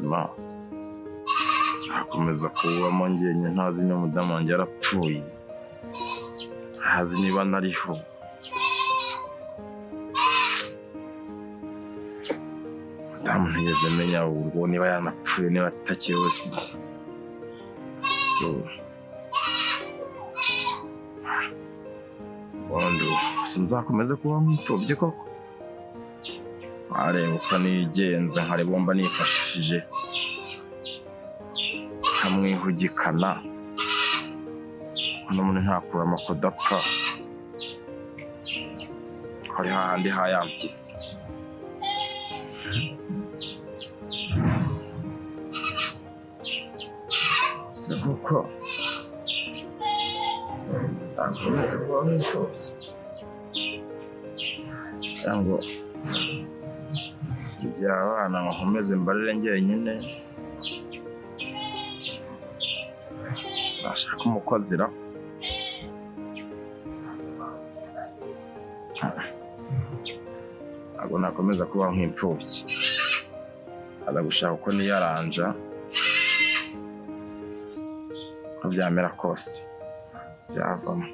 ubuzima nzakomeza kubamo njyenyine ntazi niba umudamu wanjye yarapfuye, ntazi niba nariho. Umudamu ntigeze menya ubwo niba yanapfuye niba atakiriho. Ubundi sinzakomeze kuba nk'imfubyi koko. Areba uko nigenza nkareba mba nifashishije nkamwihugikana n'umuntu ntakura amakoda apfa hari hahandi hayampyisi. Se kuko nzakomeze kuba nk'imfubyi cyangwa sigira abana nkomeze mbarire njyenyine. Nashaka umukozi ra ntabwo nakomeza kuba nk'imfubyi. Aza gushaka uko niyaranja uko byamera kose byavamo.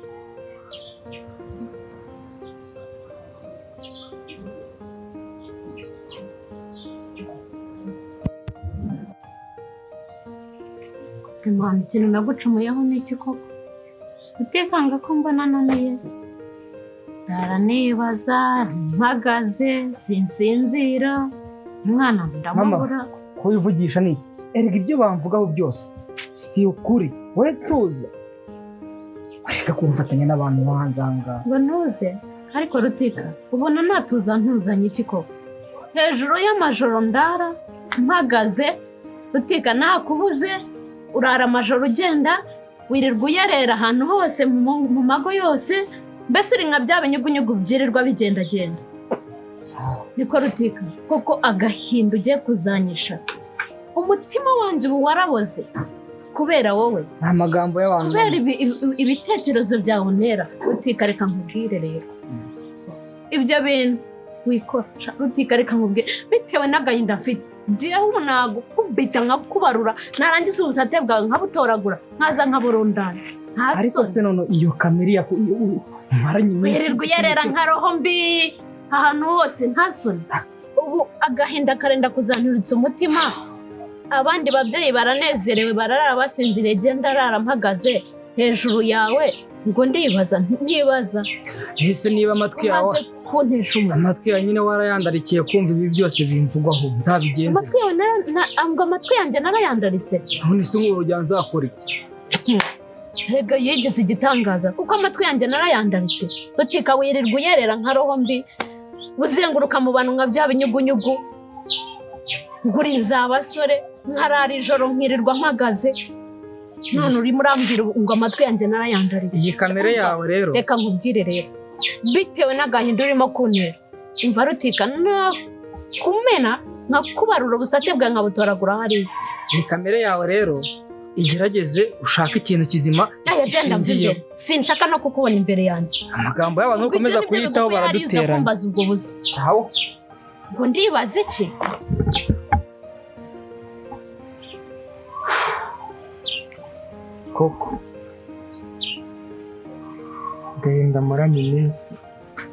Simana ikintu nagucumuyeho n'iki koko? Utekanga ko mbona naniye? Ndanibaza, mpagaze, sinsinzira, umwana ndamubura. Ko wivugisha niki? Erega ibyo bamvugaho byose si ukuri. We tuza. Areka kumfatanya n'abantu bahanzanga. Ngo ntuze, ariko Rutika, ubona natuza ntuzanye iki koko? Hejuru y'amajoro ndara, mpagaze, Rutika nakubuze. Urara amajoro ugenda wirirwa uyarera ahantu hose mu mago yose, mbese uri nka bya binyugunyugu byirirwa bigendagenda. Niko Rutika, koko agahinda ugiye kuzanyisha. Umutima wanjye ubu waraboze kubera wowe. Nta magambo y'abantu. Kubera ibitekerezo byawe ntera. Rutika reka nkubwire rero. Ibyo bintu wikora. Rutika reka nkubwire bitewe n'agahinda mfite. Jewe ubu nagukubita nkakubarura narangiza ubusate bwawe nkabutoragura nkaza nkaburundana. Ariko se none iyo kamera ya maranye iminsi wirirwa uyerera nka roho mbi ahantu hose ntasoni. Ubu agahinda karenda kuzanturitsa umutima. Abandi babyeyi baranezerewe barara basinziriye, genda arara mpagaze hejuru yawe ngo ntibaza. Ese niba amatwi yawe amatwi yawe nyine warayandarikiye kumva ibi byose bimvugwaho nzabigenze. Amatwi yanjye narayandaritse. None se ngo urujya nzakora iki? Rega yigeze igitangaza kuko amatwi yanjye narayandaritse. Rutika wirirwa uyerera nka roho mbi uzenguruka mu bantu nka bya binyugunyugu. Nguri nzabasore nkarara ijoro nkirirwa mpagaze. None urimo urambwira ngo amatwi yanjye narayandaritse. Iyi kamera yawe rero reka nkubwire rero bitewe n'agahinda urimo kuntera. Umva Rutika kumena nkakubarura ubusate bwawe nkabutoragura hariya. Iyi kamera yawe rero igerageze ushaka ikintu kizima. Genda mbere sinshaka no kukubona imbere yanjye. Amagambo y'abantu ukomeza kuyitaho baraduterana. Sawa ngo ndibaza iki? Koko gahinda maranye iminsi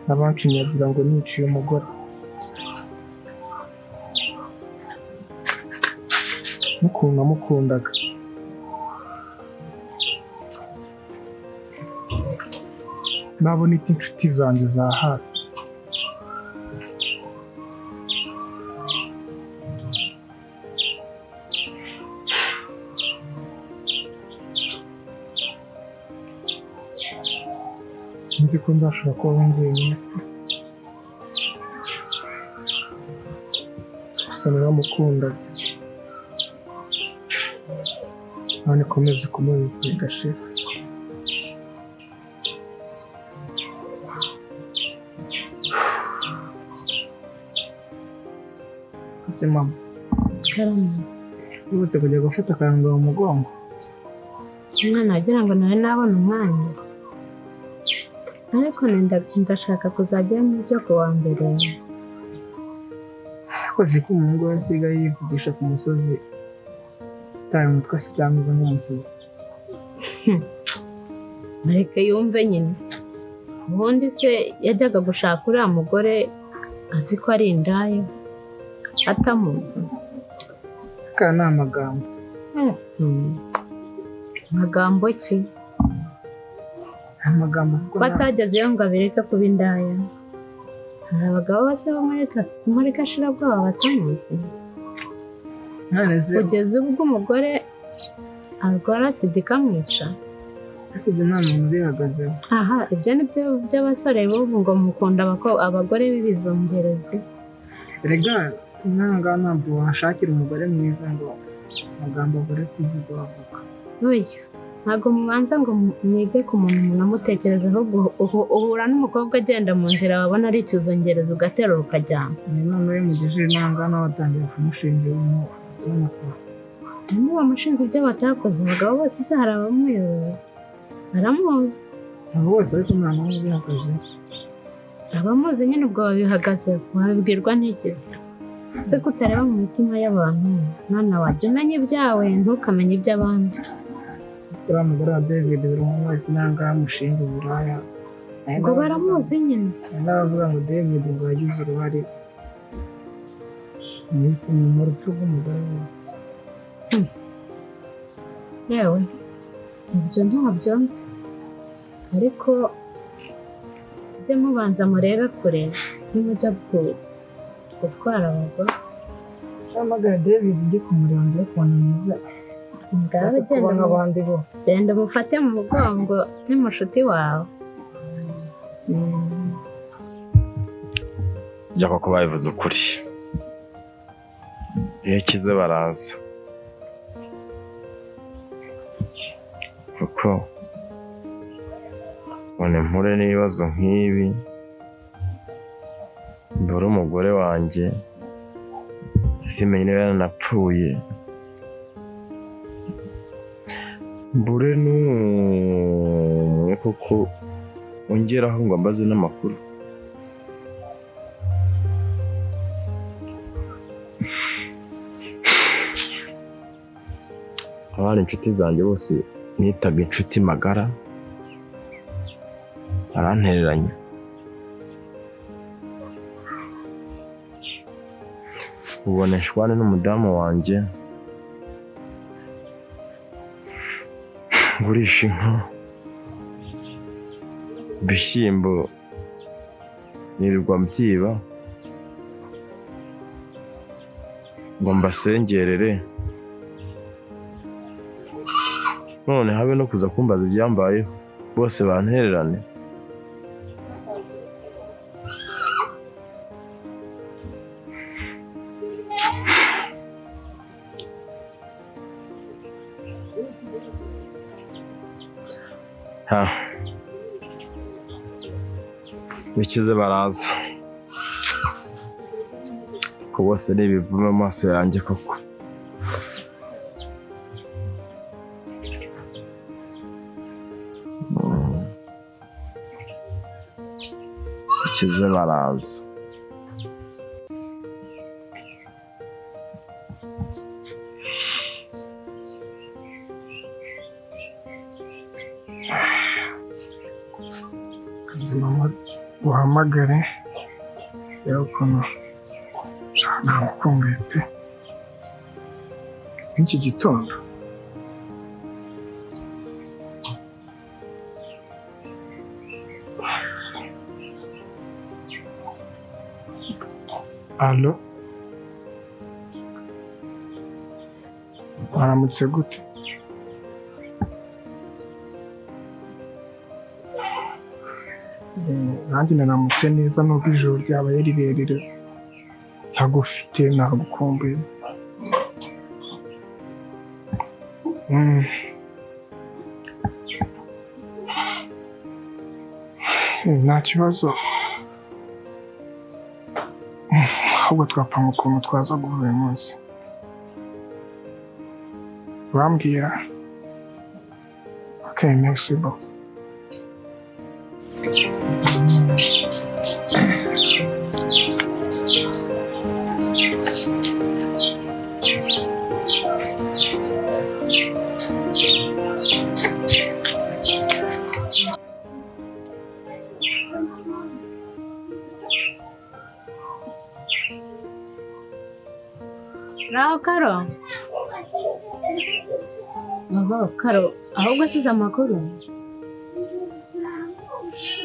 n'abancinyagira ngo niciye umugore. N'ukuntu namukundaga. Nabona iki inshuti zanjye za hafi. Sinzi ko nzashobora kubaho njyenyine. Gusa naramukundaga. None komeze kumubika gashira. Ese mama. Karondwe. Ubutse kujya gufata Karondwe mu mugongo. Umwana agira ngo nawe nabona umwanya. Ariko ndashaka kuzajya mu byo kuwa mbere. akoze ko umuhungu we asigaye yivugisha ku musozi utaye umutwe asigaye ameze nk'umusazi. Mureke yumve nyine. Ubundi se yajyaga gushaka uriya mugore azi ko ari indaya atamuzi. Aka ni amagambo. Amagambo ki? Amagambo ko atagezeyo ngo abireke kuba indaya. Hari abagabo bose bo muri Gashirabwoba batamuzi. Kugeza ubwo umugore arwara sida ikamwica. Ariko ibyo nta muntu ubihagazeho. Aha, ibyo ni byo by'abasore b'ubu ngo mukunda abagore b'ibizongerezi. Erega nanga ntabwo washakira umugore mwiza ngo amagambo agore kuvuga wavuga. Oya, ntabwo mubanza ngo mwige ku muntu munamutekereza, ahubwo uhura n'umukobwa agenda mu nzira wabona ari ikizongereza ugaterura ukajyana. None we mugejeje nanga nawe watangiye kumushinja n'amakosa. Niba bamushinze ibyo batakoze, abagabo bose se hari abamuyoboye. Baramuzi. Abo bose ariko nta n'umwe ubihagazeho. Abamuzi nyine ubwo babihagazeho, wabibwirwa ntigeze. Se kutareba mu mitima y'abantu, none wajya umenya ibyawe ntukamenye iby'abandi. Uriya mugore wa David buri muntu wese nanga amushinja uburaya. Ngo baramuzi nyine. N'abavuga ngo David ngo yagize uruhare mu rupfu rw'umugore we. Yewe, ibyo ntabyo nzi. Ariko mujye mubanza murebe kure nimujya gutwara abagore. Hamagara David ujye kumureba mbere kubona mwiza. Ngabe genda nk'abandi bose. Genda umufate mu mugongo n'umushuti wawe. Jya koko babivuze ukuri. Iyo kize baraza. Kuko ubona mpure n'ibibazo nk'ibi, mbura umugore wanjye simenye niba yaranapfuye, mbure n'umwe kuko ongeraho ngo ambaze n'amakuru. Abari inshuti zanjye bose nitaga inshuti magara arantereranya. Ubona nshwane n'umudamu wanjye ngurisha inka, ibishyimbo nirirwa mbyiba ngo mbasengerere, none habe no kuza kumbaza ibyambayeho, bose bantererane. Bikize baraza ko bose n'ibivume amaso yanjye koko. Bikize baraza. Uhamagare rero ukuntu namukumbuye pe nk'iki gitondo. Alo, waramutse gute? Nanjye naramutse neza nubwo ijoro ryabaye rirerire, ntagufite nagukumbuye. Nta kibazo, ahubwo twapanga ukuntu twaza guhura uyu munsi. Urambwira? Okay, merci beaucoup. Raho Karo. Karo, ahubwo asize amakuru.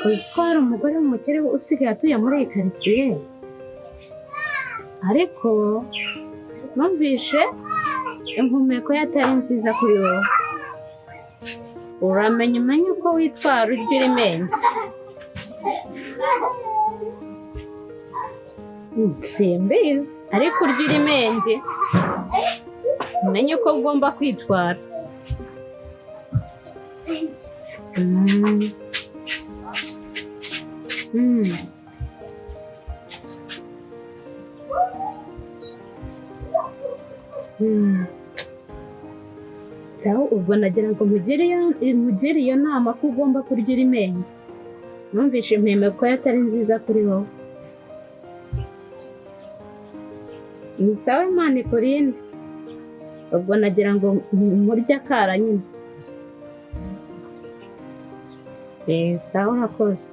Uzi ko hari umugore w'umukire usigaye atuye muri iyi karitsiye. Ariko numvishe impumeko ye atari nziza kuri wowe. Uramenya umenye uko witwara urya irimenge. Simbizi, ariko urya irimenge umenye uko ugomba kwitwara. Ubwo nagira ngo mugire iyo nama ko ugomba kurya irimenge. Numvishe impumeko ye atari nziza kuri wowe. Ni sawa Imana ikurinde. Ubwo nagira ngo murye akara nyine. Sawa urakoze.